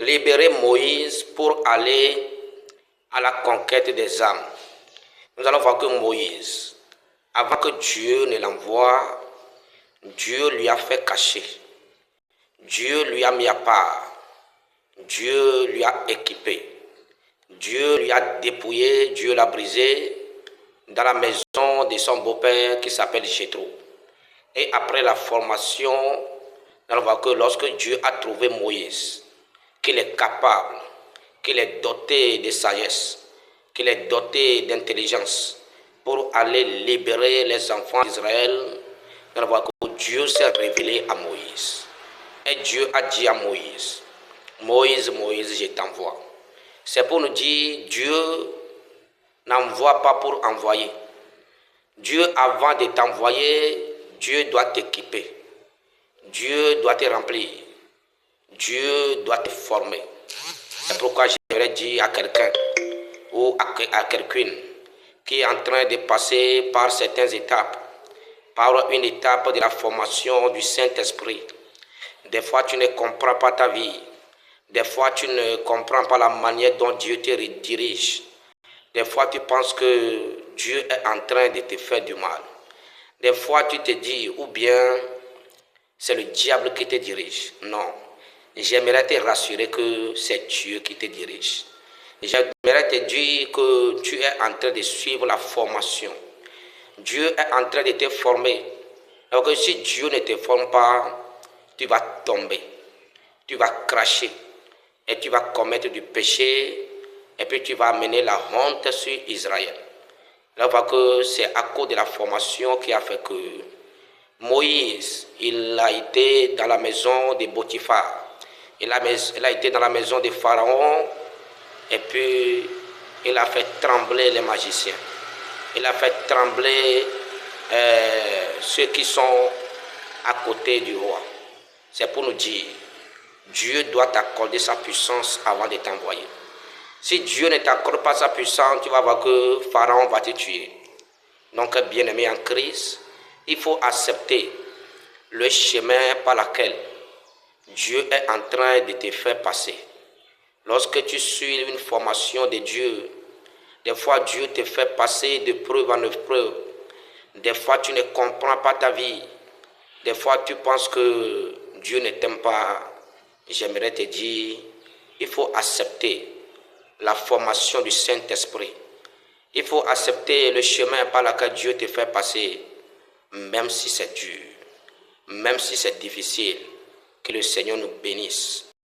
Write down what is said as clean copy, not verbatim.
libérer Moïse pour aller à la conquête des âmes. Nous allons voir que Moïse, avant que Dieu ne l'envoie, Dieu lui a fait cacher. Dieu lui a mis à part. Dieu lui a équipé. Dieu lui a dépouillé, Dieu l'a brisé dans la maison de son beau-père qui s'appelle Jéthro. Et après la formation, nous allons voir que lorsque Dieu a trouvé Moïse, qu'il est capable, qu'il est doté de sagesse, qu'il est doté d'intelligence pour aller libérer les enfants d'Israël, nous allons voir que Dieu s'est révélé à Moïse. Et Dieu a dit à Moïse, Moïse, Moïse, je t'envoie. C'est pour nous dire, Dieu n'envoie pas pour envoyer. Dieu, avant de t'envoyer, Dieu doit t'équiper. Dieu doit te remplir. Dieu doit te former. C'est pourquoi j'aimerais dire à quelqu'un ou à quelqu'une qui est en train de passer par certaines étapes, par une étape de la formation du Saint-Esprit. Des fois, tu ne comprends pas ta vie. Des fois, tu ne comprends pas la manière dont Dieu te dirige. Des fois, tu penses que Dieu est en train de te faire du mal. Des fois, tu te dis, ou bien c'est le diable qui te dirige. Non. J'aimerais te rassurer que c'est Dieu qui te dirige. J'aimerais te dire que tu es en train de suivre la formation. Dieu est en train de te former. Donc si Dieu ne te forme pas, tu vas tomber. Tu vas cracher. Et tu vas commettre du péché. Et puis tu vas amener la honte sur Israël. Là, on voit que c'est à cause de la formation qui a fait que Moïse, il a été dans la maison de Potiphar. Il a été dans la maison de Pharaon. Et puis, il a fait trembler les magiciens. Il a fait trembler ceux qui sont à côté du roi. C'est pour nous dire, Dieu doit t'accorder sa puissance avant de t'envoyer. Si Dieu ne t'accorde pas sa puissance, tu vas voir que Pharaon va te tuer. Donc, bien-aimé en Christ, il faut accepter le chemin par lequel Dieu est en train de te faire passer. Lorsque tu suis une formation de Dieu, des fois Dieu te fait passer de preuve en épreuve. Des fois tu ne comprends pas ta vie. Des fois tu penses que Dieu ne t'aime pas. J'aimerais te dire, il faut accepter la formation du Saint-Esprit. Il faut accepter le chemin par lequel Dieu te fait passer, même si c'est dur, même si c'est difficile. Que le Seigneur nous bénisse.